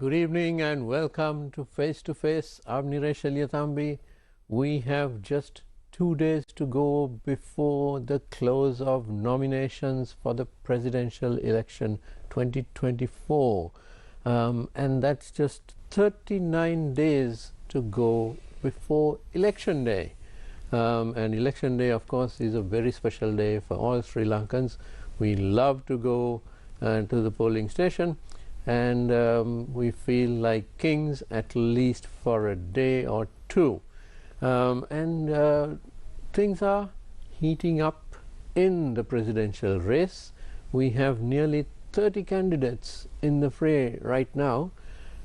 good evening and welcome to Face to Face. I'm Niresh Eliathambi. We have just 2 days to go before the close of nominations for the presidential election 2024. And that's just 39 days to go before election day. And election day, of course, is a very special day for all Sri Lankans. We love to go to the polling station, and we feel like kings at least for a day or two. Things are heating up in the presidential race. We have nearly 30 candidates in the fray right now,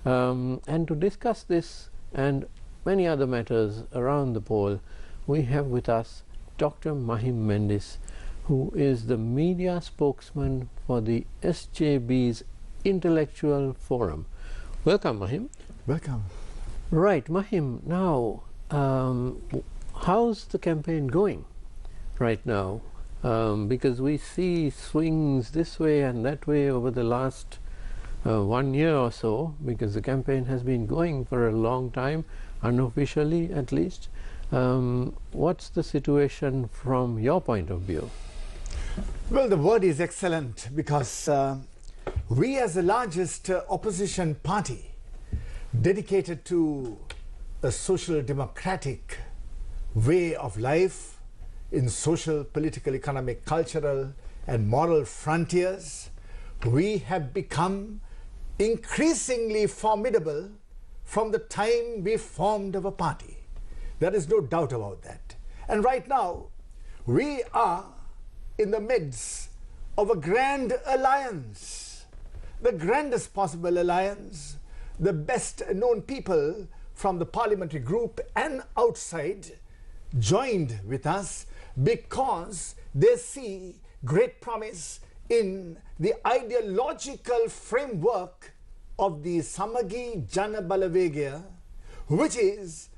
and to discuss this and many other matters around the poll, we have with us Dr. Mahim Mendi, who is the media spokesman for the SJB's Intellectual Forum. Welcome, Mahim. Welcome. Right, Mahim, now how's the campaign going right now? Because we see swings this way and that way over the last 1 year or so, because the campaign has been going for a long time, unofficially at least. What's the situation from your point of view? Well, the word is excellent because we as the largest opposition party dedicated to a social democratic way of life in social, political, economic, cultural and moral frontiers, we have become increasingly formidable from the time we formed our party. There is no doubt about that. And right now, we are in the midst of a grand alliance, the grandest possible alliance. The best known people from the parliamentary group and outside joined with us because they see great promise in the ideological framework of the Samagi Jana Balavegya, which is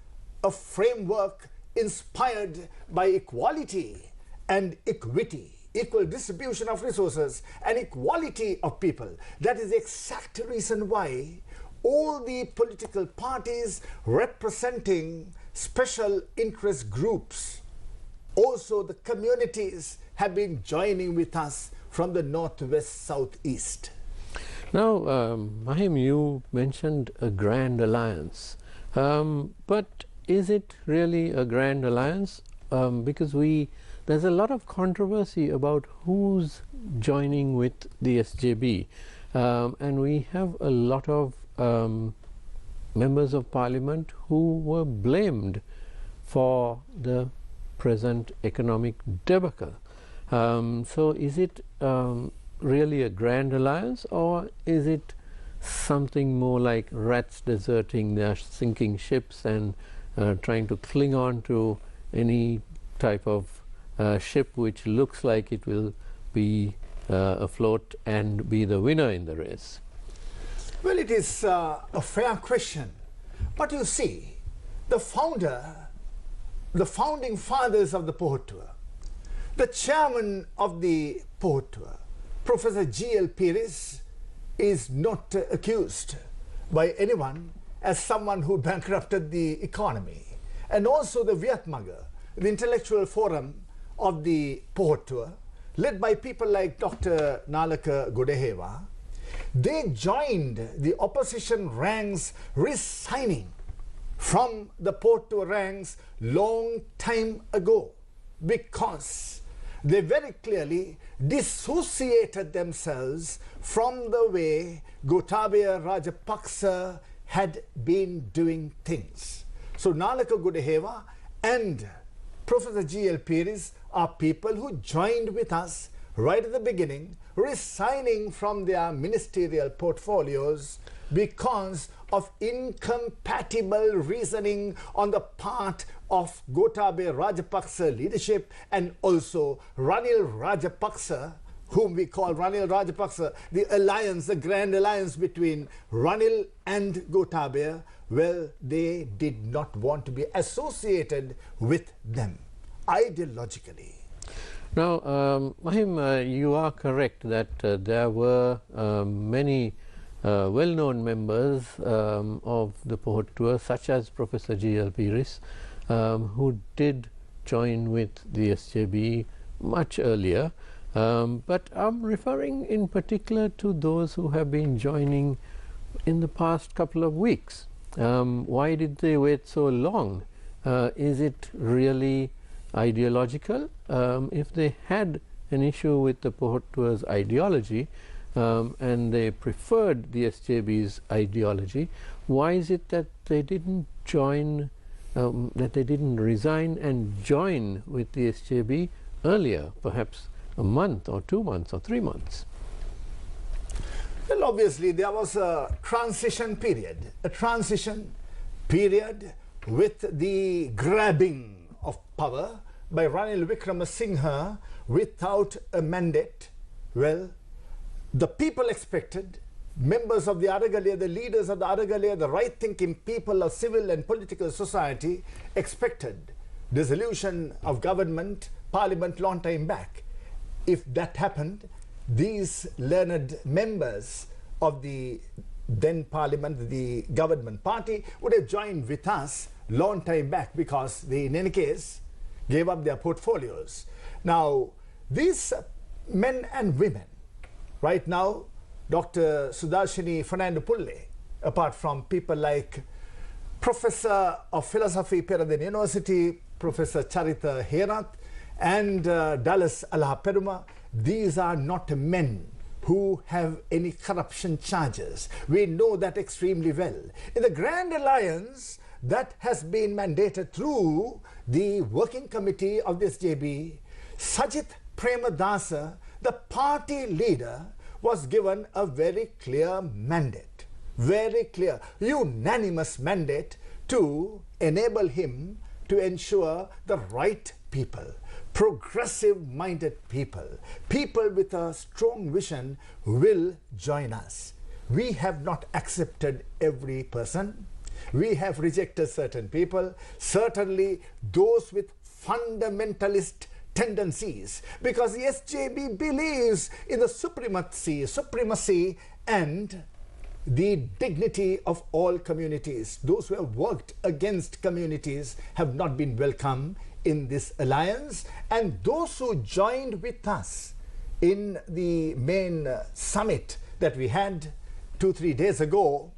a framework inspired by equality and equity, equal distribution of resources and equality of people. That is the exact reason why all the political parties representing special interest groups, also the communities, have been joining with us from the northwest, southeast. Now, Mahim, you mentioned a grand alliance, but is it really a grand alliance? Because there's a lot of controversy about who's joining with the SJB, and we have a lot of members of parliament who were blamed for the present economic debacle. So is it really a grand alliance, or is it something more like rats deserting their sinking ships and trying to cling on to any type of ship which looks like it will be afloat and be the winner in the race? Well, it is a fair question. But you see, the founding fathers of the Pohot Tour, the chairman of the Pohot Tour, Professor G.L. Pires, is not accused by anyone as someone who bankrupted the economy. And also the Vietmaga, the Intellectual Forum of the Pohot Tour, led by people like Dr. Nalaka Godehewa, they joined the opposition ranks, resigning from the Pohot Tour ranks long time ago, because they very clearly dissociated themselves from the way Gotabaya Rajapaksa had been doing things. So Nalaka Godehewa and Professor G.L. Pires are people who joined with us right at the beginning, resigning from their ministerial portfolios because of incompatible reasoning on the part of Gotabaya Rajapaksa leadership and also Ranil Rajapaksa, whom we call Ranil Rajapaksa, the alliance, the grand alliance between Ranil and Gotabaya. Well, they did not want to be associated with them ideologically. Now, Mahim, you are correct that there were many well-known members of the Pohot tour, such as Professor G.L. Piris, who did join with the SJB much earlier. But I'm referring in particular to those who have been joining in the past couple of weeks. Why did they wait so long? Is it really ideological? If they had an issue with the Pohot tour's ideology and they preferred the SJB's ideology, why is it that they didn't join, that they didn't resign and join with the SJB earlier, perhaps a month or 2 months or 3 months? Well, obviously there was a transition period with the grabbing of power by Ranil Wickremesinghe without a mandate. Well, the people expected, members of the Aragalia, the leaders of the Aragalia, the right-thinking people of civil and political society expected dissolution of government, parliament long time back. If that happened, these learned members of the then parliament, the government party, would have joined with us long time back, because they in any case gave up their portfolios. Now these men and women, right now, Dr. Sudarshini Fernando Pulle, apart from people like Professor of Philosophy, Peradeniya University, Professor Charita Herath, and Dallas Alaha Peruma, these are not men who have any corruption charges. We know that extremely well. In the Grand Alliance that has been mandated through the working committee of the SJB, Sajith Premadasa, the party leader, was given a very clear mandate, very clear, unanimous mandate to enable him to ensure the right people, progressive-minded people, people with a strong vision will join us. We have not accepted every person. We have rejected certain people, certainly those with fundamentalist tendencies, because the SJB believes in the supremacy and the dignity of all communities. Those who have worked against communities have not been welcome in this alliance, and those who joined with us in the main summit that we had 2-3 days ago,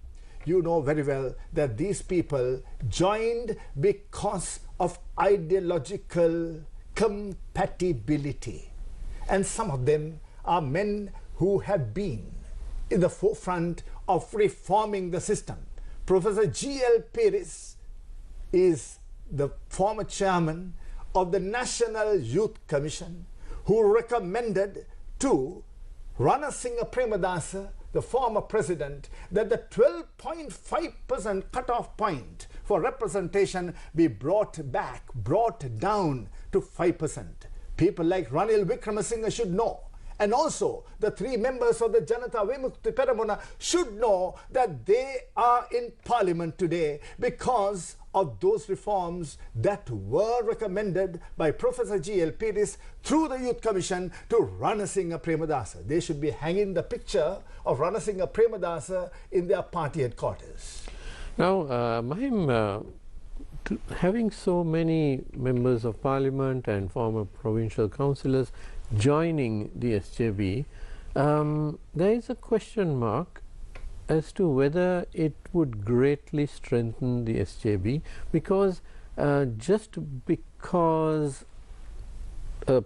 you know very well that these people joined because of ideological compatibility, and some of them are men who have been in the forefront of reforming the system. Professor G.L. Piris is the former chairman of the National Youth Commission, who recommended to Ranasinghe Premadasa, the former president, that the 12.5% cutoff point for representation be brought down to 5%. People like Ranil Wickremesinghe should know, and also the 3 members of the Janata Vimukti Peramuna should know that they are in parliament today because of those reforms that were recommended by Professor G.L. Piris through the Youth Commission to Ranasinghe Premadasa. They should be hanging the picture of Ranasinghe Premadasa in their party headquarters. Now, Mahim, having so many members of parliament and former provincial councillors joining the SJB, there is a question mark as to whether it would greatly strengthen the SJB, because just because an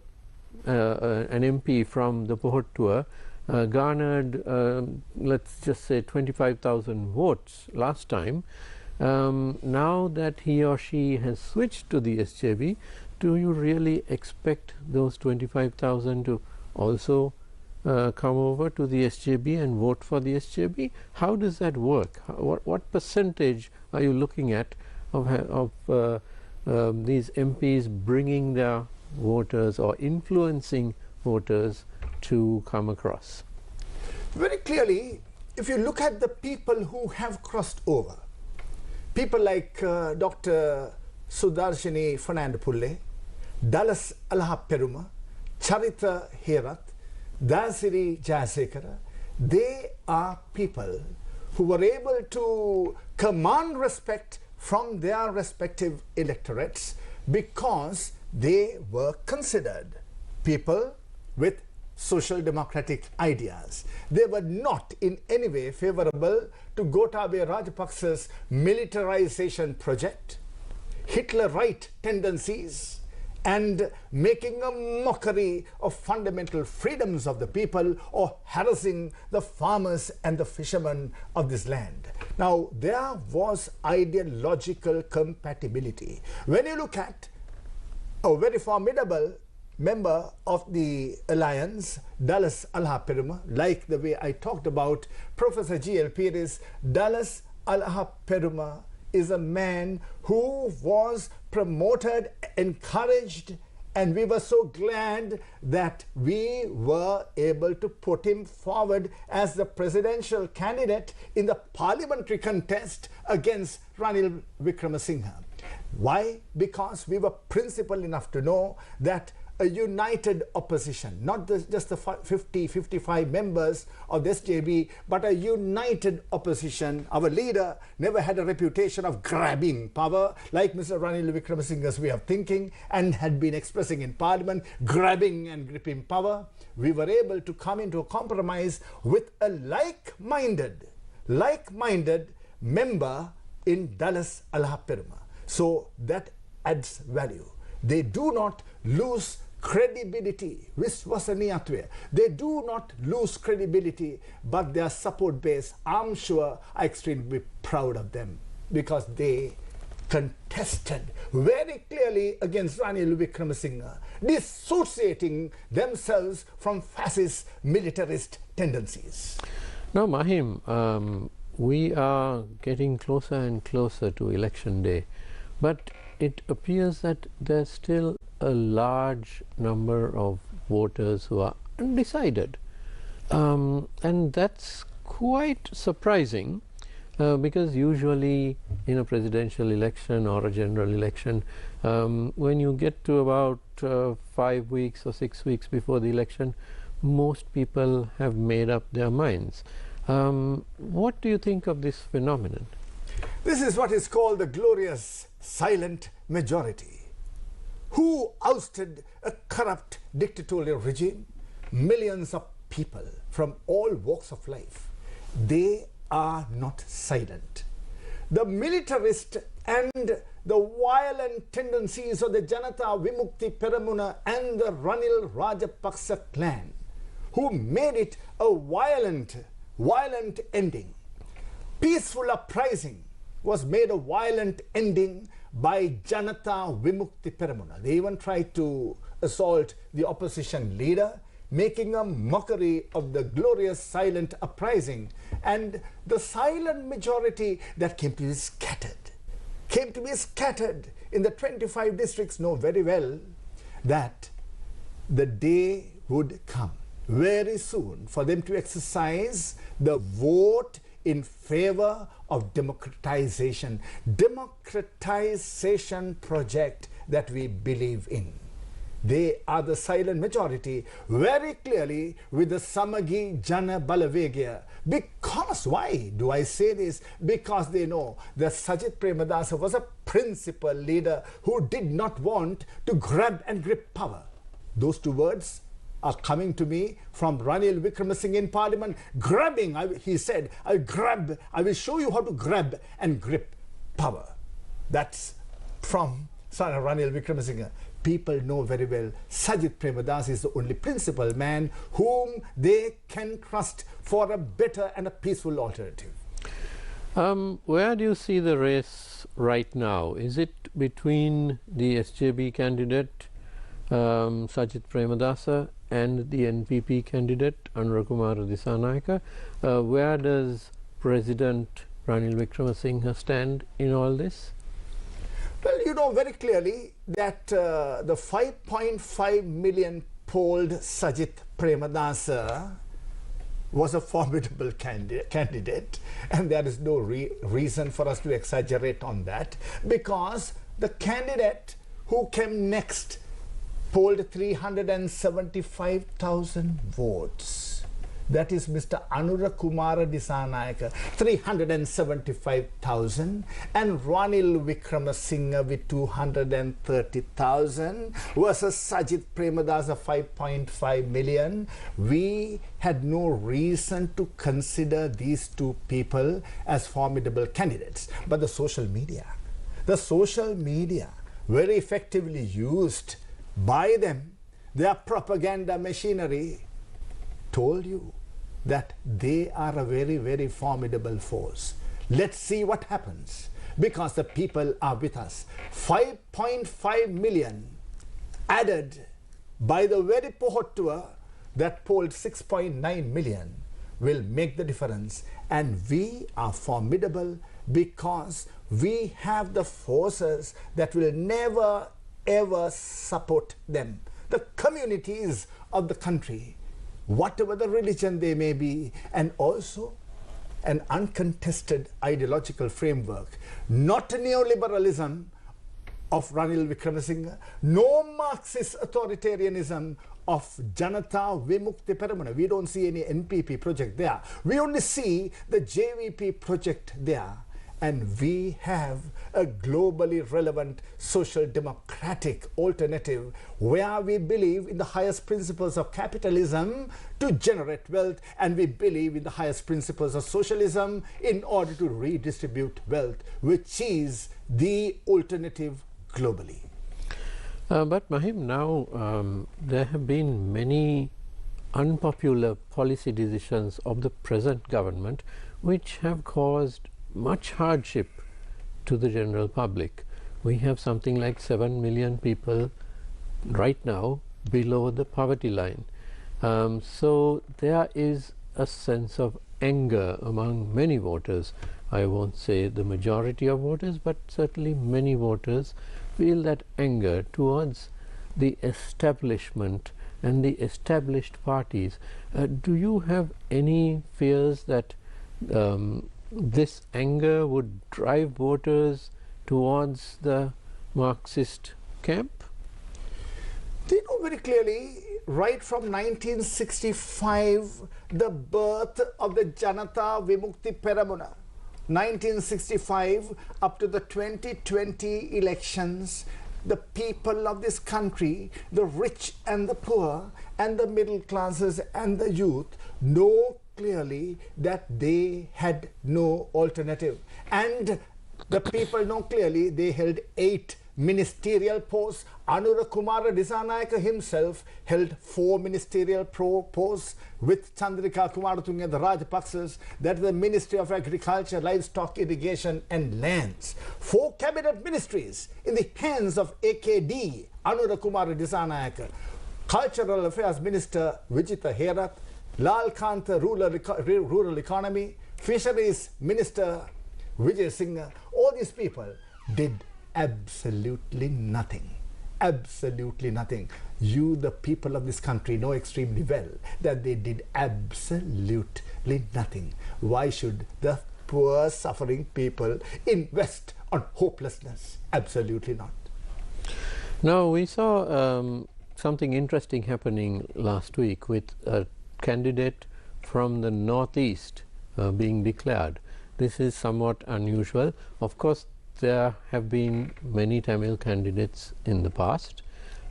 MP from the Pohot tour garnered, let's just say 25,000 votes last time, now that he or she has switched to the SJB, do you really expect those 25,000 to also come over to the SJB and vote for the SJB? How does that work? What percentage are you looking at of these MPs bringing their voters or influencing voters to come across? Very clearly, if you look at the people who have crossed over, people like Dr. Sudarshini Fernando Pulle, Dallas Alaha Peruma, Charita Herath, Dasiri Jayasekara, They are people who were able to command respect from their respective electorates because they were considered people with social democratic ideas. They were not in any way favorable to Gotabaya Rajapaksa's militarization project, Hitler-right tendencies, and making a mockery of fundamental freedoms of the people, or harassing the farmers and the fishermen of this land. Now, there was ideological compatibility. When you look at a very formidable member of the alliance, Dallas Alha-Peruma, like the way I talked about Professor G.L. Pires, Dallas Alha-Peruma is a man who was promoted, encouraged, and we were so glad that we were able to put him forward as the presidential candidate in the parliamentary contest against Ranil Wickremesinghe. Why? Because we were principled enough to know that a united opposition, not just the 55 members of the SJB, but a united opposition. Our leader never had a reputation of grabbing power, like Mr. Ranil Wickremesinghe's way of thinking, and had been expressing in Parliament, grabbing and gripping power. We were able to come into a compromise with a like-minded member in Dallas Alha-Peruma. So that adds value. They do not lose credibility. They do not lose credibility, but their support base, I'm sure, are extremely proud of them because they contested very clearly against Ranil Wickremesinghe, dissociating themselves from fascist militarist tendencies. Now, Mahim, we are getting closer and closer to election day, but it appears that there's still a large number of voters who are undecided. And that's quite surprising because usually in a presidential election or a general election, when you get to about 5 weeks or 6 weeks before the election, most people have made up their minds. What do you think of this phenomenon? This is what is called the glorious silent majority. Who ousted a corrupt dictatorial regime? Millions of people from all walks of life. They are not silent. The militarist and the violent tendencies of the Janata Vimukti Peramuna and the Ranil Rajapaksa clan, who made it a violent ending. Peaceful uprising was made a violent ending by Janata Vimukti Peramuna. They even tried to assault the opposition leader, making a mockery of the glorious silent uprising. And the silent majority that came to be scattered in the 25 districts know very well that the day would come very soon for them to exercise the vote in favor of democratization project that we believe in. They are the silent majority very clearly with the Samagi Jana Balavegya. Because, why do I say this? Because they know that Sajit Premadasa was a principal leader who did not want to grab and grip power. Those two words are coming to me from Ranil Wickremesinghe in Parliament. Grabbing, he said, I will show you how to grab and grip power. That's from Ranil Wickremesinghe. People know very well Sajit Premadasa is the only principal man whom they can trust for a better and a peaceful alternative. Where do you see the race right now? Is it between the SJB candidate Sajit Premadasa and the NPP candidate Anura Kumaraya? Where does President Ranil Wickremesinghe stand in all this? Well, you know very clearly that the 5.5 million polled Sajit Premadasa was a formidable candidate, and there is no reason for us to exaggerate on that, because the candidate who came next polled 375,000 votes. That is Mr. Anura Kumaraya 375,000, and Ranil Wickremesinghe with 230,000 versus Sajith Premadasa 5.5 million. We had no reason to consider these two people as formidable candidates. But the social media very effectively used by them, their propaganda machinery, told you that they are a very, very formidable force. Let's see what happens, because the people are with us. 5.5 million added by the very Pohottua that polled 6.9 million will make the difference. And we are formidable because we have the forces that will never ever support them. The communities of the country, whatever the religion they may be, and also an uncontested ideological framework, not neoliberalism of Ranil Wickremesinghe, no Marxist authoritarianism of Janata Vimukti Peramuna. We don't see any NPP project there. We only see the JVP project there. And we have a globally relevant social democratic alternative where we believe in the highest principles of capitalism to generate wealth, and we believe in the highest principles of socialism in order to redistribute wealth, which is the alternative globally. But Mahim, now there have been many unpopular policy decisions of the present government which have caused much hardship to the general public. We have something like 7 million people right now below the poverty line. So there is a sense of anger among many voters. I won't say the majority of voters, but certainly many voters feel that anger towards the establishment and the established parties. Do you have any fears that this anger would drive voters towards the Marxist camp? They know very clearly, right from 1965, the birth of the Janata Vimukti Peramuna, 1965 up to the 2020 elections, the people of this country, the rich and the poor and the middle classes and the youth, know clearly that they had no alternative. And the people know clearly they held 8 ministerial posts. Anura Kumaraya himself held 4 ministerial posts with Chandrika Kumaratunga, the Rajapaksas, that is the Ministry of Agriculture, Livestock, Irrigation and Lands. 4 cabinet ministries in the hands of AKD, Anura Kumaraya, Cultural Affairs Minister Vijita Herath, Lal Kanta, rural economy, Fisheries Minister Wickremesinghe. All these people did absolutely nothing. Absolutely nothing. You, the people of this country, know extremely well that they did absolutely nothing. Why should the poor, suffering people invest on hopelessness? Absolutely not. Now, we saw something interesting happening last week with a candidate from the northeast being declared. This is somewhat unusual. Of course, there have been many Tamil candidates in the past,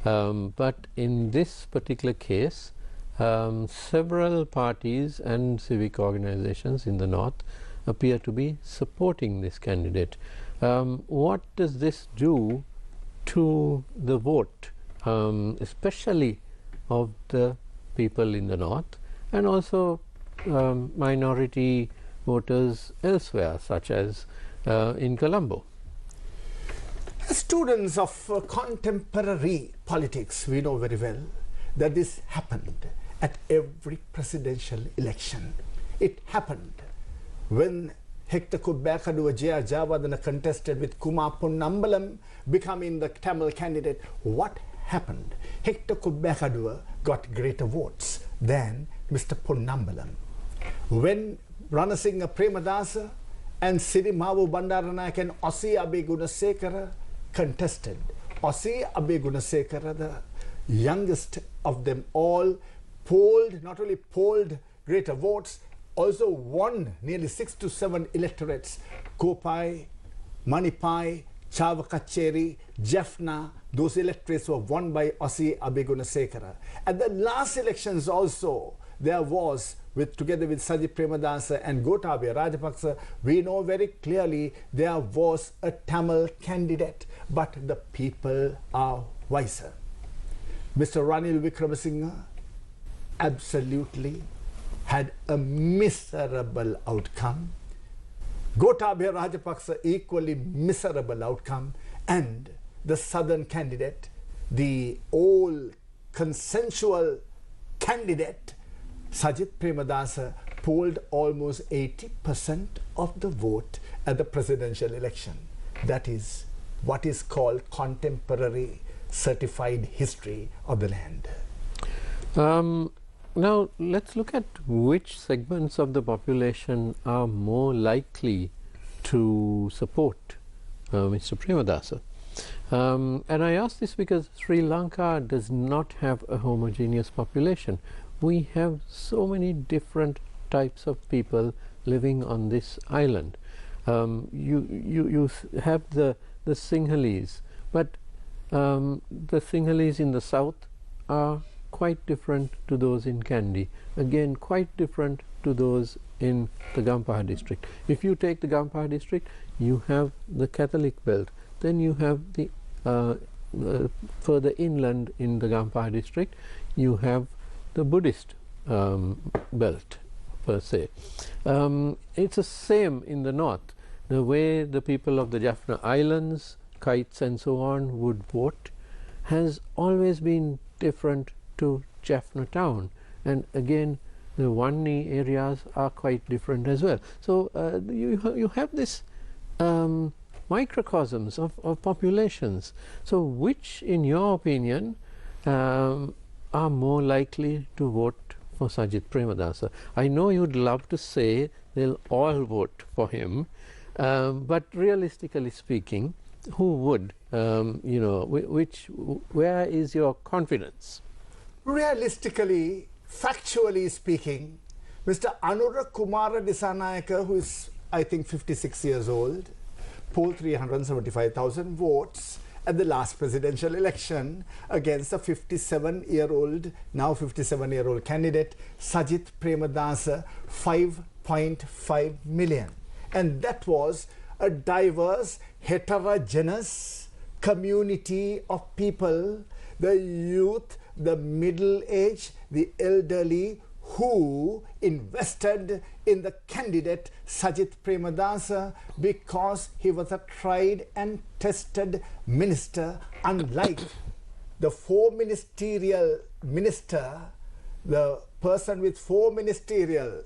but in this particular case, several parties and civic organizations in the north appear to be supporting this candidate. What does this do to the vote, especially of the people in the north, and also minority voters elsewhere, such as in Colombo? As students of contemporary politics, we know very well that this happened at every presidential election. It happened when Hector Kubbakaduwa J.R. Javadana contested with Kumar Ponnambalam becoming the Tamil candidate. What happened? Hector Kubbakaduwa got greater votes than Mr. Ponnambalam. When Ranasinghe Premadasa and Sirimavu Bandaranaike and Ossi Abe Gunasekara contested, Ossi Abe Gunasekara, the youngest of them all, not only polled greater votes, also won nearly 6 to 7 electorates. Kopai, Manipai, Chavakacheri, Jaffna, those electorates were won by Ossi Abhigunasekara. At the last elections also, there was, together with Sajith Premadasa and Gotabaya Rajapaksa, we know very clearly there was a Tamil candidate, but the people are wiser. Mr. Ranil Wickremesinghe absolutely had a miserable outcome. Gotabaya Rajapaksa equally miserable outcome, and the southern candidate, the all consensual candidate, Sajith Premadasa, polled almost 80% of the vote at the presidential election. That is what is called contemporary certified history of the land. Now let's look at which segments of the population are more likely to support Mr. Premadasa. And I ask this because Sri Lanka does not have a homogeneous population. We have so many different types of people living on this island. You have the Sinhalese, but the Sinhalese in the south are quite different to those in Kandy. Again, quite different to those in the Gampaha district. If you take the Gampaha district, you have the Catholic belt. Then you have the further inland in the Gampaha district, you have the Buddhist belt per se. It's the same in the north. The way the people of the Jaffna Islands, Kites and so on would vote has always been different to Jaffna town, and again the Wani areas are quite different as well. So you have this microcosms of populations. So which, in your opinion, are more likely to vote for Sajith Premadasa? I know you'd love to say they'll all vote for him, but realistically speaking, who would? You know, where is your confidence? Realistically, factually speaking, Mr. Anura Kumaraya, who is, I think, 56 years old, polled 375,000 votes at the last presidential election against a 57-year-old, now 57-year-old candidate, Sajith Premadasa, 5.5 million. And that was a diverse, heterogeneous community of people, the youth, the middle-aged, the elderly, who invested in the candidate Sajith Premadasa because he was a tried and tested minister, unlike the four ministerial minister, the person with four ministerial,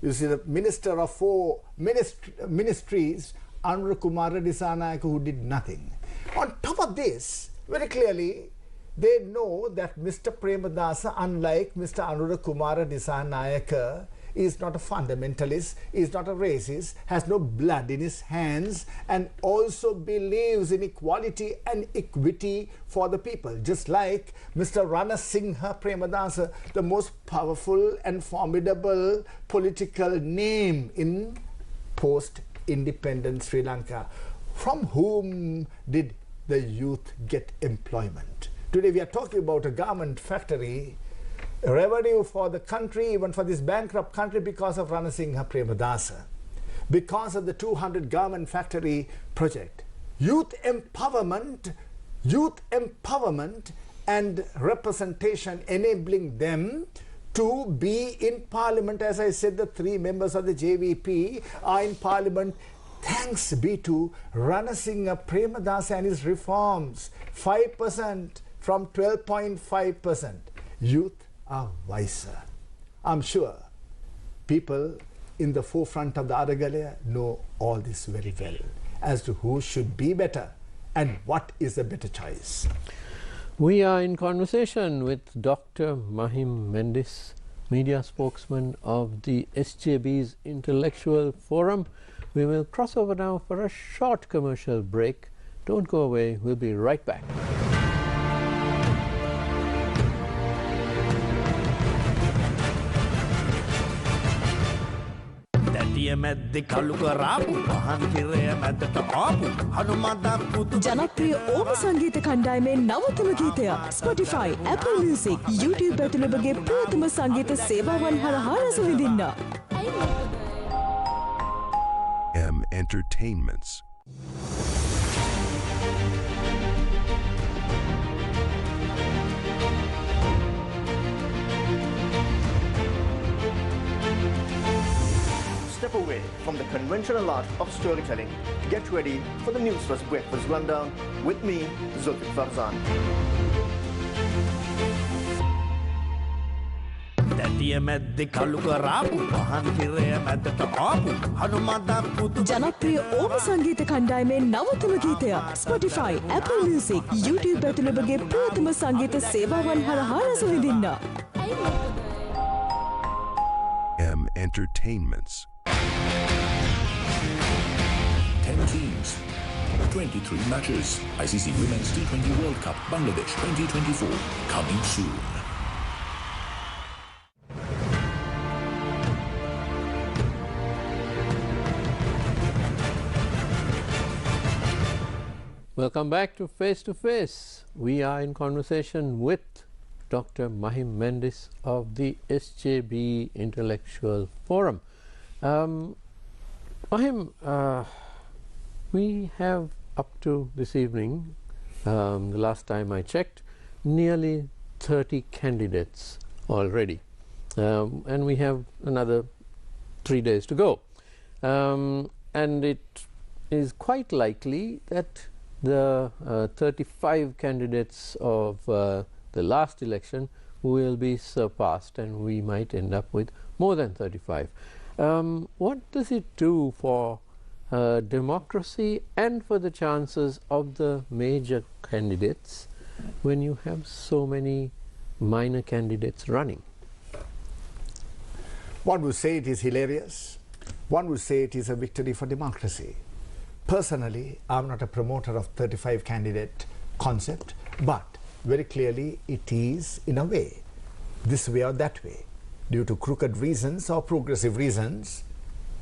you see, the minister of four ministries, Anura Kumaraya, who did nothing. On top of this, very clearly, they know that Mr. Premadasa, unlike Mr. Anura Kumaraya, is not a fundamentalist, is not a racist, has no blood in his hands, and also believes in equality and equity for the people. Just like Mr. Ranasinghe Premadasa, the most powerful and formidable political name in post-independent Sri Lanka. From whom did the youth get employment? Today we are talking about a garment factory, revenue for the country, even for this bankrupt country, because of Ranasinghe Premadasa, because of the 200 garment factory project. Youth empowerment and representation, enabling them to be in parliament. As I said, the 3 members of the JVP are in parliament. Thanks be to Ranasinghe Premadasa and his reforms. 5% from 12.5%. Youth are wiser. I'm sure people in the forefront of the Aragalaya know all this very well as to who should be better and what is a better choice. We are in conversation with Dr. Mahim Mendi, media spokesman of the SJB's Intellectual Forum. We will cross over now for a short commercial break. Don't go away, we'll be right back. ජනප්‍රිය ඕම සංගීත කණ්ඩායමේ නවතම ගීතය Spotify, Apple Music, YouTube ඇතුළු ඔබගේ ප්‍රථම සංගීත සේවාවන් හරහා රස විඳින්න. Entertainments. Step away from the conventional art of storytelling. Get ready for the Newsfirst Breakfast Rundown with me, Zulfikar Farzan. ජනප්‍රිය ඕම සංගීත කණ්ඩායමේ නවතම ගීතය Spotify, Apple Music, YouTube ඇතුළු ඔබගේ ප්‍රථම සංගීත සේවාවන් හරහා රස විඳින්න. Entertainments. 10 teams, 23 matches. ICC Women's T20 World Cup Bangladesh 2024 coming soon. Welcome back to Face to Face. We are in conversation with Dr. Mahim Mendi of the SJB Intellectual Forum. Mahim, we have up to this evening, the last time I checked, nearly 30 candidates already. And we have another 3 days to go. And it is quite likely that the 35 candidates of the last election will be surpassed, and we might end up with more than 35. What does it do for democracy and for the chances of the major candidates when you have so many minor candidates running? One would say it is hilarious. One would say it is a victory for democracy. Personally, I'm not a promoter of 35 candidate concept, but very clearly it is, in a way, this way or that way, due to crooked reasons or progressive reasons,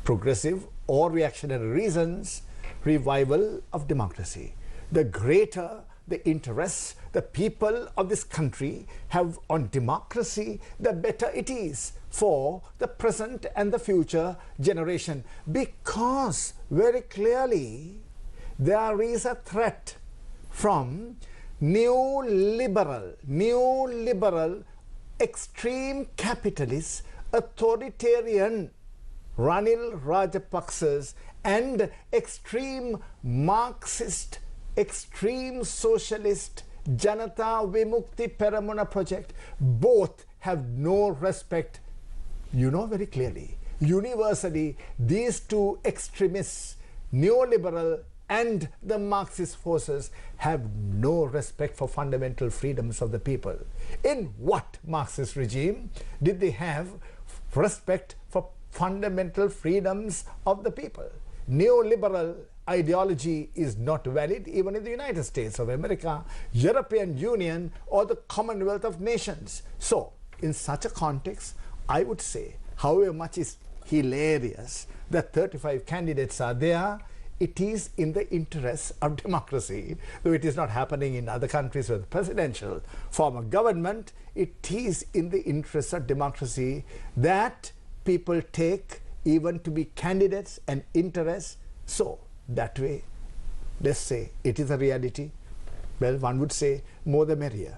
progressive or reactionary reasons, revival of democracy. The greater the interests the people of this country have on democracy, the better it is for the present and the future generation, because very clearly there is a threat from neoliberal, extreme capitalist, authoritarian Ranil Rajapaksa's and extreme Marxist, extreme socialist Janata Vimukti Peramuna project. Both have no respect, you know very clearly. Universally, these two extremists, neoliberal and the Marxist forces, have no respect for fundamental freedoms of the people. In what Marxist regime did they have respect for fundamental freedoms of the people? Neoliberal ideology is not valid even in the United States of America, European Union, or the Commonwealth of Nations. So, in such a context, I would say, however much is hilarious that 35 candidates are there, it is in the interest of democracy. Though it is not happening in other countries with presidential form of government, it is in the interest of democracy that people take even to be candidates and interests. So, that way, let's say it is a reality. Well, one would say more the merrier.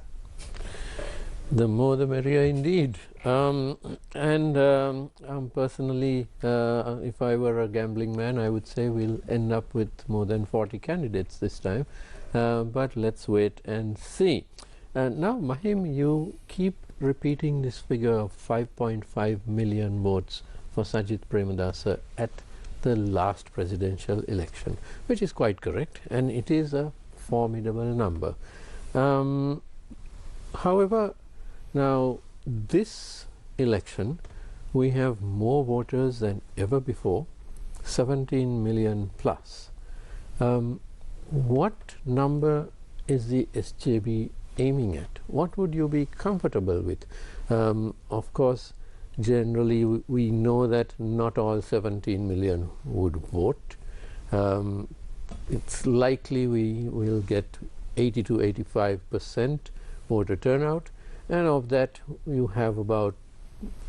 The more the merrier indeed. Personally, if I were a gambling man, I would say we'll end up with more than 40 candidates this time. But let's wait and see. Now, Mahim, you keep repeating this figure of 5.5 million votes for Sajith Premadasa at the last presidential election, which is quite correct, and it is a formidable number. However, now this election we have more voters than ever before, 17 million plus. What number is the SJB aiming at? What would you be comfortable with? Of course, generally we know that not all 17 million would vote. It's likely we will get 80 to 85% voter turnout, and of that you have about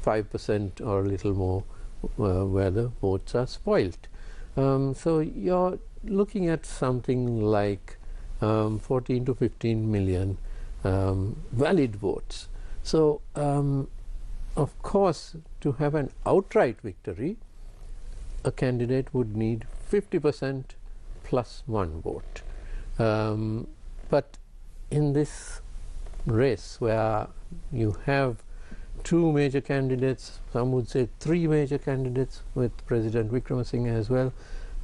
5% or a little more where the votes are spoilt. So you're looking at something like 14 to 15 million valid votes. So of course, to have an outright victory, a candidate would need 50% plus one vote. But in this race where you have two major candidates, some would say three major candidates with President Wickremesinghe as well,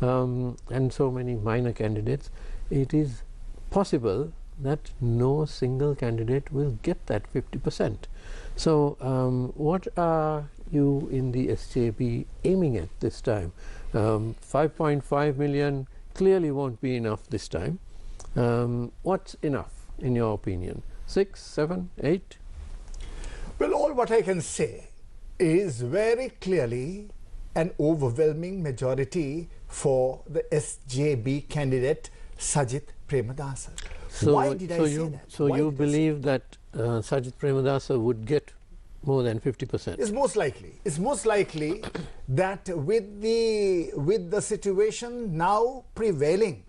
and so many minor candidates, it is possible that no single candidate will get that 50%. So what are you in the SJB aiming at this time? 5.5 million clearly won't be enough this time. What's enough in your opinion? 6, 7, 8? Well, all what I can say is very clearly an overwhelming majority for the SJB candidate Sajith Premadasa. Why did I say that? So you believe that Sajith Premadasa would get more than 50%? It's most likely. It's most likely that with the situation now prevailing,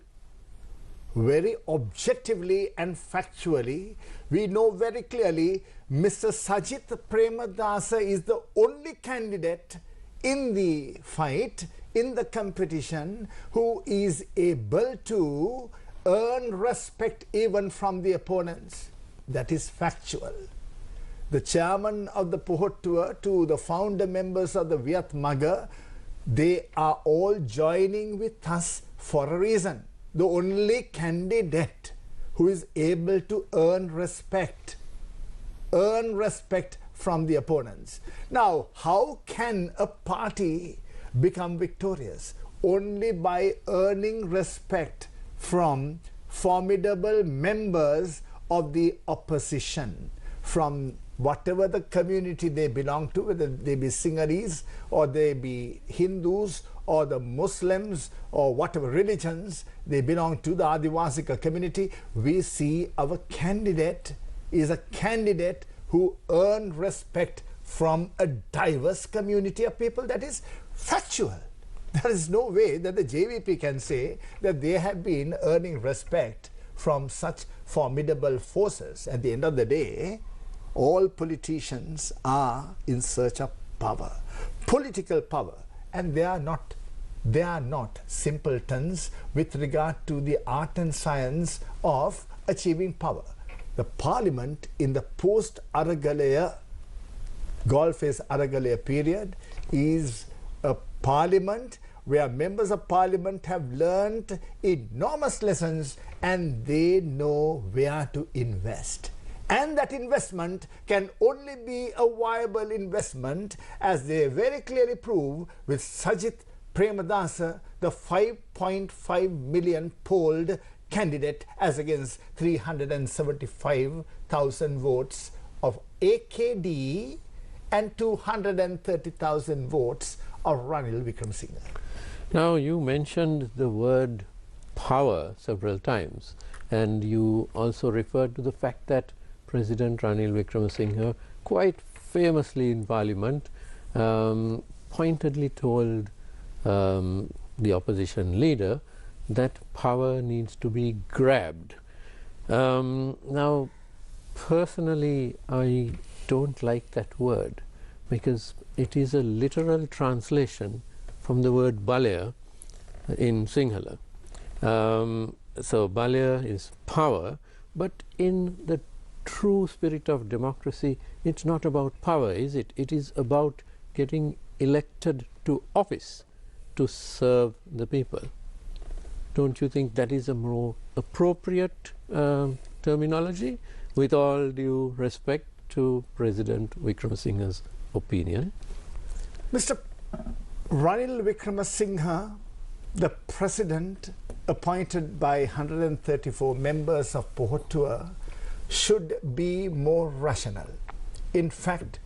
very objectively and factually, we know very clearly Mr. Sajith Premadasa is the only candidate in the fight, in the competition, who is able to earn respect even from the opponents. That is factual. The chairman of the Pohot Tour to the founder members of the Viat Maga, they are all joining with us for a reason. The only candidate who is able to earn respect from the opponents. Now, how can a party become victorious? Only by earning respect from formidable members of the opposition, from whatever the community they belong to, whether they be Sinhalese or they be Hindus or the Muslims or whatever religions they belong to, the Adivasika community. We see our candidate is a candidate who earn respect from a diverse community of people. That is factual. There is no way that the JVP can say that they have been earning respect from such formidable forces. At the end of the day, all politicians are in search of power, political power, and they are not simpletons with regard to the art and science of achieving power. The parliament in the post-Aragalaya, Golfes Aragalaya period is a parliament where members of parliament have learned enormous lessons and they know where to invest. And that investment can only be a viable investment, as they very clearly prove with Sajith Premadasa, the 5.5 million polled candidate as against 375,000 votes of AKD and 230,000 votes of Ranil Wickremesinghe. Now, you mentioned the word power several times, and you also referred to the fact that President Ranil Wickremesinghe quite famously in Parliament pointedly told the opposition leader that power needs to be grabbed. Now, personally, I don't like that word because it is a literal translation from the word balaya in Sinhala. So balaya is power, but in the true spirit of democracy, it's not about power, is it? It is about getting elected to office to serve the people. Don't you think that is a more appropriate terminology, with all due respect to President Wickremesinghe's opinion? Mr. Ranil Wickremesinghe, the president appointed by 134 members of Pohot Tour, should be more rational. In fact,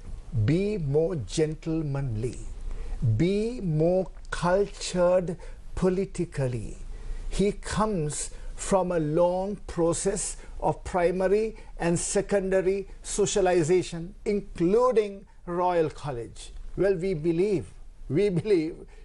be more gentlemanly, be more cultured politically. He comes from a long process of primary and secondary socialization, including Royal College. Well, we believe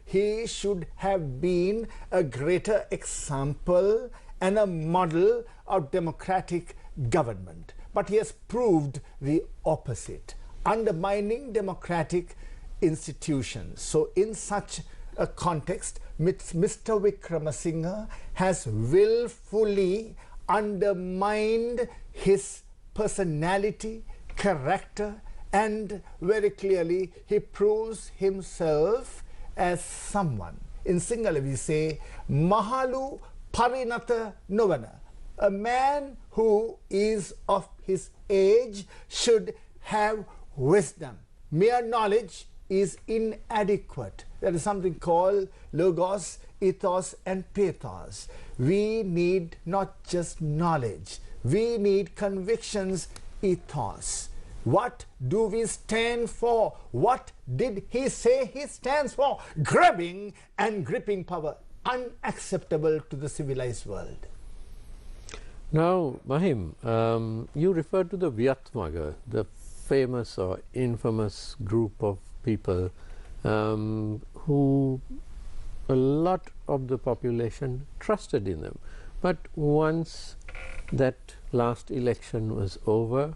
he should have been a greater example and a model of democratic government. But he has proved the opposite, undermining democratic institutions. So in such a context, Mr. Wickremesinghe has willfully undermined his personality, character, and very clearly he proves himself as someone. In Sinhala we say, Mahalu Parinata Novana. A man who is of his age should have wisdom. Mere knowledge is inadequate. There is something called logos, ethos, and pathos. We need not just knowledge, we need convictions, ethos. What do we stand for? What did he say he stands for? Grabbing and gripping power, unacceptable to the civilized world. Now, Mahim, you referred to the Viatmaga, the famous or infamous group of people who a lot of the population trusted in them. But once that last election was over,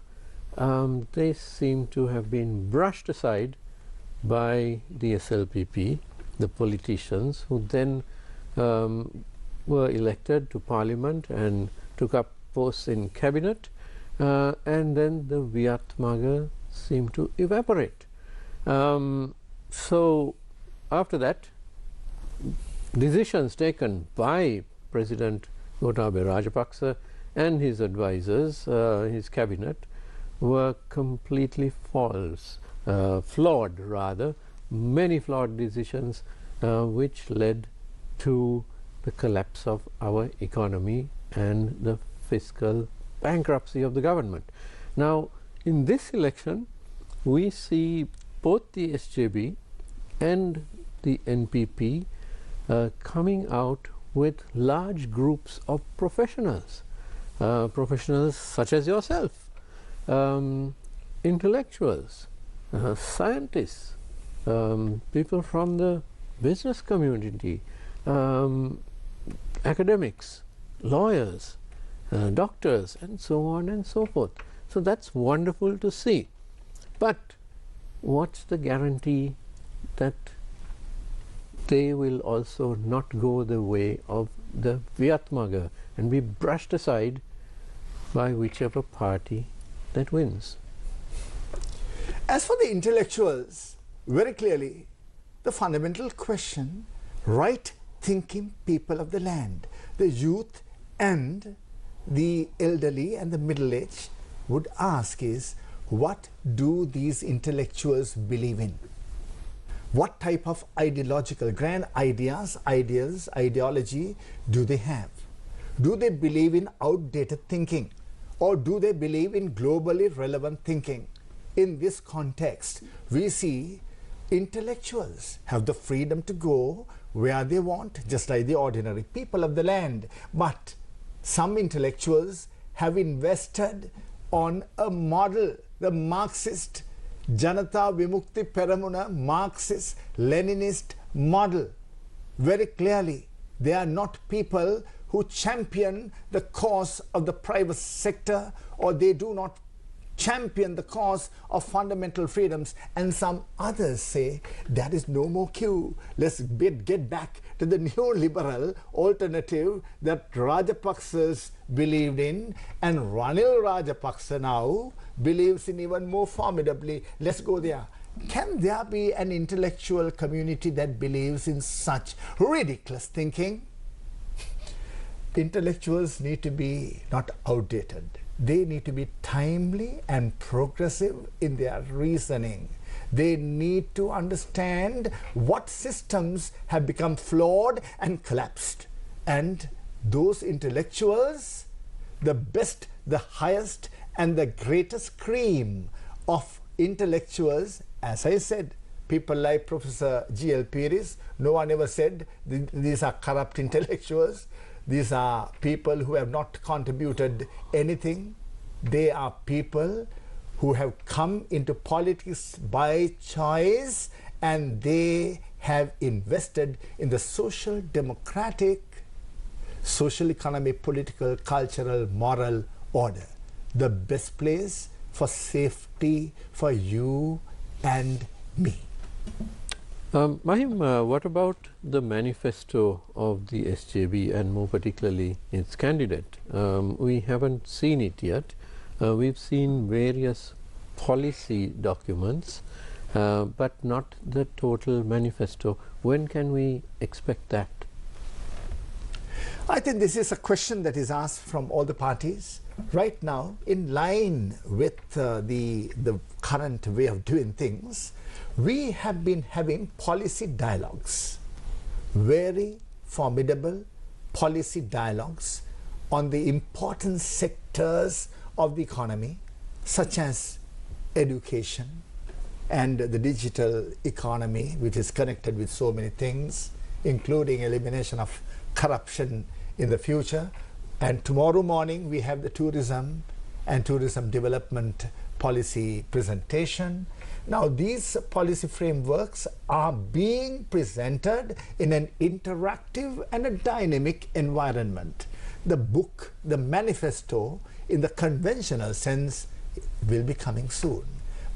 they seem to have been brushed aside by the SLPP, the politicians, who then were elected to parliament and took up posts in cabinet, and then the Viatmaga seemed to evaporate. So after that, decisions taken by President Gotabaya Rajapaksa and his advisors, his cabinet, were completely false, flawed rather, many flawed decisions which led to the collapse of our economy and the fiscal bankruptcy of the government. Now, in this election, we see both the SJB and the NPP coming out with large groups of professionals, professionals such as yourself, intellectuals, scientists, people from the business community, academics, lawyers, doctors, and so on and so forth. So that's wonderful to see. But what's the guarantee that they will also not go the way of the Viatmaga and be brushed aside by whichever party that wins? As for the intellectuals, very clearly, the fundamental question, right-thinking people of the land, the youth and the elderly and the middle-aged would ask is, what do these intellectuals believe in? What type of ideological, grand ideas, ideals, ideology do they have? Do they believe in outdated thinking, or do they believe in globally relevant thinking? In this context, we see intellectuals have the freedom to go where they want, just like the ordinary people of the land. But some intellectuals have invested on a model, the Marxist Janata Vimukti Peramuna Marxist Leninist model. Very clearly, they are not people who champion the cause of the private sector, or they do not champion the cause of fundamental freedoms. And some others say there is no more queue. Let's get back to the neoliberal alternative that Rajapaksas believed in, and Ranil Rajapaksa now believes in even more formidably. Let's go there. Can there be an intellectual community that believes in such ridiculous thinking? Intellectuals need to be not outdated. They need to be timely and progressive in their reasoning. They need to understand what systems have become flawed and collapsed. And those intellectuals, the best, the highest, and the greatest cream of intellectuals, as I said, people like Professor G.L. Pires. No one ever said these are corrupt intellectuals. These are people who have not contributed anything. They are people who have come into politics by choice, and they have invested in the social democratic, social economic, political, cultural, moral order. The best place for safety for you and me. Mahim, what about the manifesto of the SJB and more particularly its candidate? We haven't seen it yet. We've seen various policy documents, but not the total manifesto. When can we expect that? I think this is a question that is asked from all the parties. Right now, in line with the current way of doing things, we have been having policy dialogues, very formidable policy dialogues on the important sectors of the economy, such as education and the digital economy, which is connected with so many things, including elimination of corruption in the future. And tomorrow morning we have the tourism and tourism development policy presentation. Now these policy frameworks are being presented in an interactive and a dynamic environment. The book, the manifesto, in the conventional sense, will be coming soon.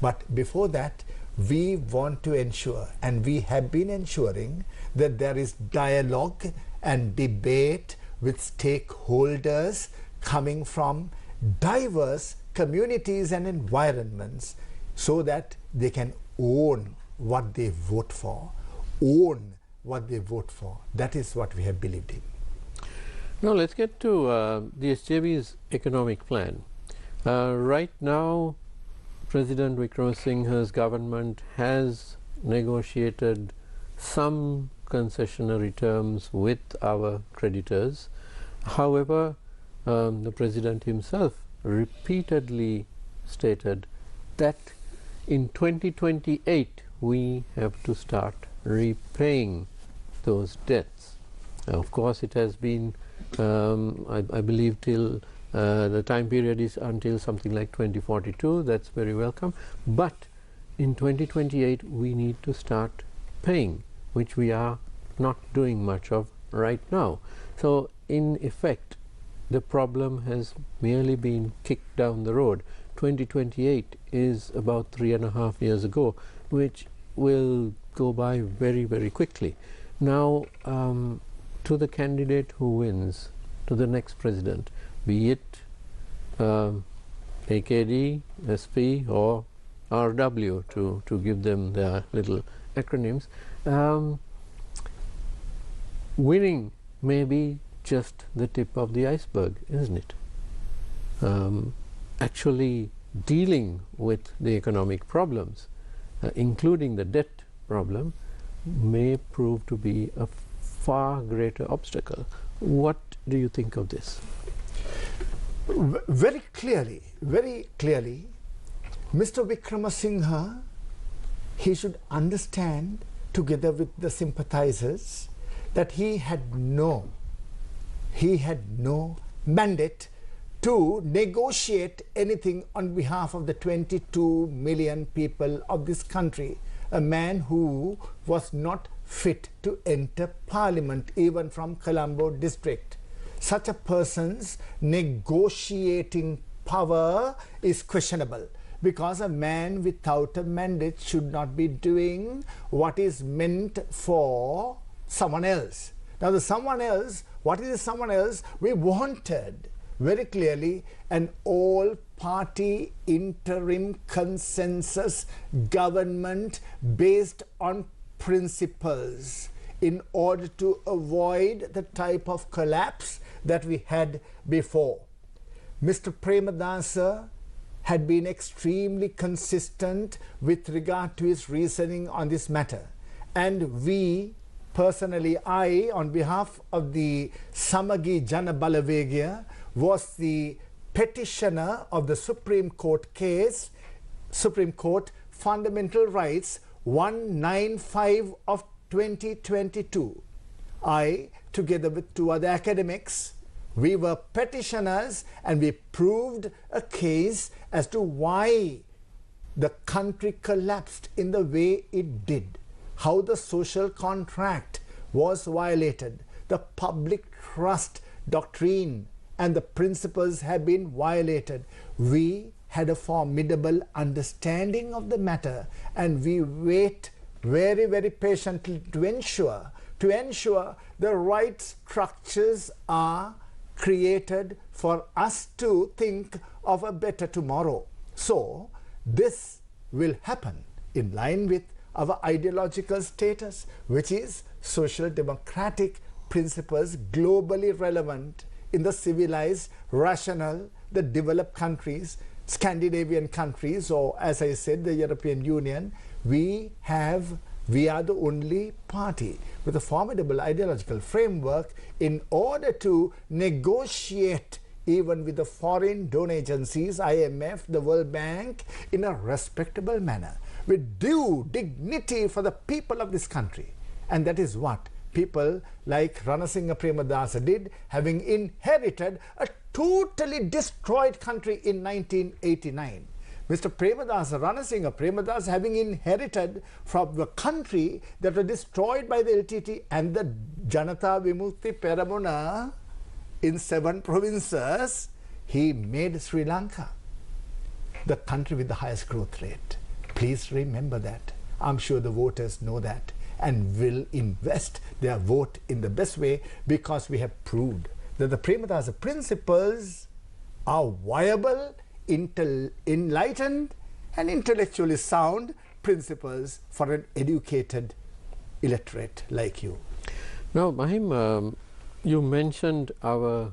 But before that, we want to ensure, and we have been ensuring, that there is dialogue and debate with stakeholders coming from diverse communities and environments, so that they can own what they vote for. Own what they vote for. That is what we have believed in. Now let's get to the SJB's economic plan. Right now, President Wickremesinghe's government has negotiated some concessionary terms with our creditors. However, the President himself repeatedly stated that in 2028 we have to start repaying those debts. Of course, it has been, I believe, till the time period is until something like 2042. That's very welcome. But in 2028 we need to start paying, which we are not doing much of right now. So in effect, the problem has merely been kicked down the road. 2028 is about 3.5 years ago, which will go by very, very quickly. Now, to the candidate who wins, to the next president, be it AKD, SP or RW, to give them their little acronyms, winning may be just the tip of the iceberg, isn't it? Actually dealing with the economic problems, including the debt problem, may prove to be a far greater obstacle. What do you think of this? Very clearly, Mr. Wickremesinghe, he should understand, together with the sympathizers, that he had no mandate to negotiate anything on behalf of the 22 million people of this country. A man who was not fit to enter parliament, even from Colombo district. Such a person's negotiating power is questionable, because a man without a mandate should not be doing what is meant for someone else. Now the someone else, what is someone else? We wanted very clearly an all-party interim consensus government based on principles, in order to avoid the type of collapse that we had before. Mr. Premadasa had been extremely consistent with regard to his reasoning on this matter, and we, personally, I, on behalf of the Samagi Jana Balavegya, was the petitioner of the Supreme Court case Supreme Court Fundamental Rights 195 of 2022. I, together with 2 other academics, we were petitioners and we proved a case as to why the country collapsed in the way it did, how the social contract was violated, the public trust doctrine and the principles have been violated. We had a formidable understanding of the matter and we wait very, very patiently to ensure the right structures are created for us to think of a better tomorrow. So this will happen in line with our ideological status, which is social democratic principles globally relevant in the civilized, rational, the developed countries, Scandinavian countries, or as I said, the European Union. We are the only party with a formidable ideological framework in order to negotiate even with the foreign donor agencies, IMF, the World Bank, in a respectable manner, with due dignity for the people of this country. And that is what people like Ranil Premadasa did, having inherited a totally destroyed country in 1989. Mr. Premadasa, Ranil Premadasa, having inherited from the country that was destroyed by the LTT and the Janata Vimukti Peramuna in 7 provinces, he made Sri Lanka the country with the highest growth rate. Please remember that. I'm sure the voters know that and will invest their vote in the best way, because we have proved that the Premadasa principles are viable, enlightened and intellectually sound principles for an educated illiterate like you. Now, Mahim, you mentioned our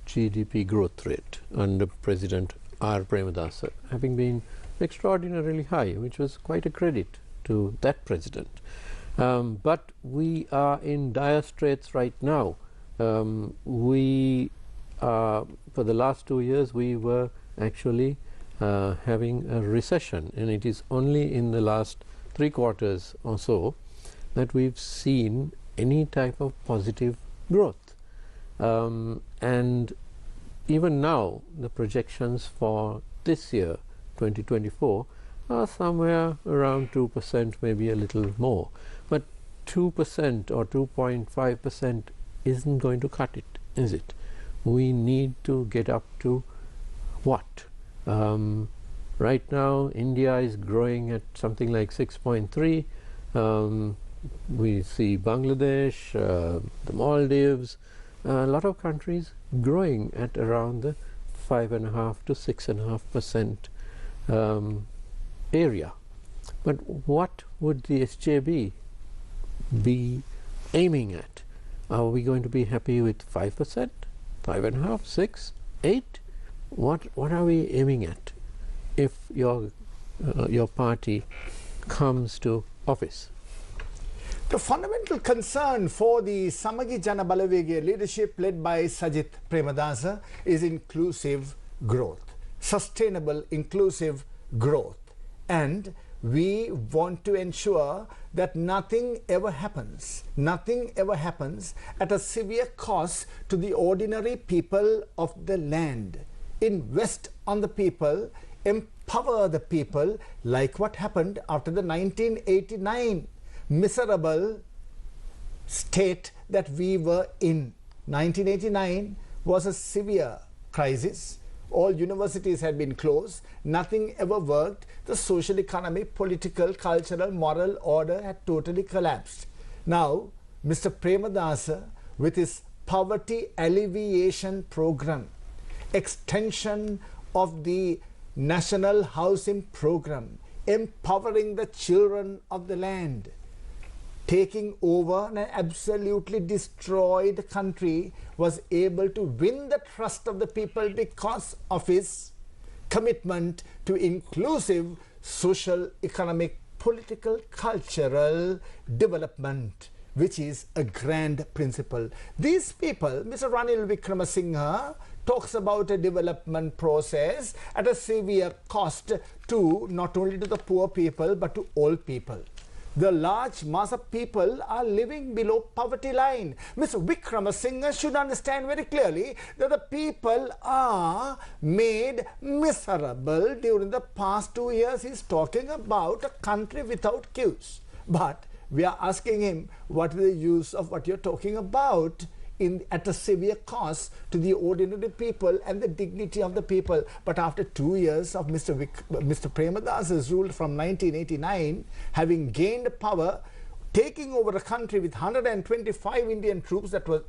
GDP growth rate under President R. Premadasa having been extraordinarily high, which was quite a credit to that president. But we are in dire straits right now. For the last 2 years, we were actually having a recession, and it is only in the last 3 quarters or so that we've seen any type of positive growth. And even now, the projections for this year, 2024, are somewhere around 2%, maybe a little more. But 2% or 2.5% isn't going to cut it, is it? We need to get up to what? Right now, India is growing at something like 6.3. We see Bangladesh, the Maldives, a lot of countries growing at around the 5.5 to 6.5% area. But what would the SJB be aiming at? Are we going to be happy with 5%, 5.5, 6, 8? What are we aiming at if your party comes to office? The fundamental concern for the Samagi Jana Balavege leadership led by Sajith Premadasa is inclusive growth, sustainable inclusive growth. And we want to ensure that nothing ever happens at a severe cost to the ordinary people of the land. Invest on the people, empower the people, like what happened after the 1989 miserable state that we were in. 1989 was a severe crisis. All universities had been closed. Nothing ever worked. The social, economic, political, cultural, moral order had totally collapsed. Now, Mr. Premadasa, with his poverty alleviation program, extension of the national housing program, empowering the children of the land, taking over an absolutely destroyed country, was able to win the trust of the people because of his commitment to inclusive social, economic, political, cultural development, which is a grand principle. These people, Mr. Ranil Wickremesinghe talks about a development process at a severe cost to not only to the poor people but to all people. The large mass of people are living below poverty line. Mr. Wickremesinghe should understand very clearly that the people are made miserable during the past 2 years. He's talking about a country without queues. But we are asking him, what is the use of what you're talking about at a severe cost to the ordinary people and the dignity of the people? But after 2 years of Mr. Premadasa's rule from 1989, having gained power, taking over the country with 125 Indian troops that were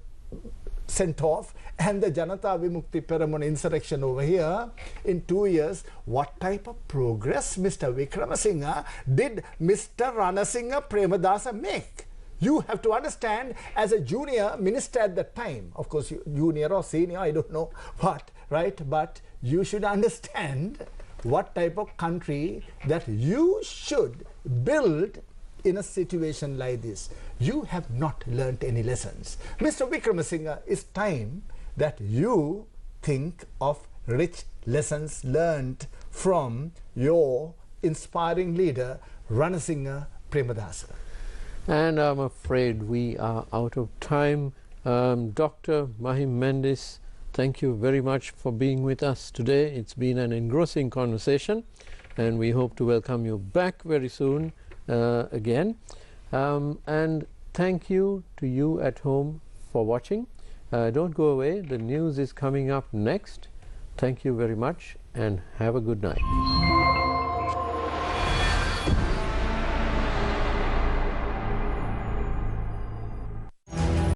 sent off, and the Janata Vimukti Peramon insurrection over here in 2 years, what type of progress, Mr. Wickremesinghe, did Mr. Ranasinghe Premadasa make? You have to understand, as a junior minister at that time, of course, junior or senior, I don't know what, right? But you should understand what type of country that you should build in a situation like this. You have not learnt any lessons. Mr. Wickremesinghe, it's time that you think of rich lessons learnt from your inspiring leader, Ranasinghe Premadasa. And I'm afraid we are out of time. Dr. Mahim Mendi, thank you very much for being with us today. It's been an engrossing conversation, and we hope to welcome you back very soon again. And thank you to you at home for watching. Don't go away. The news is coming up next. Thank you very much, and have a good night.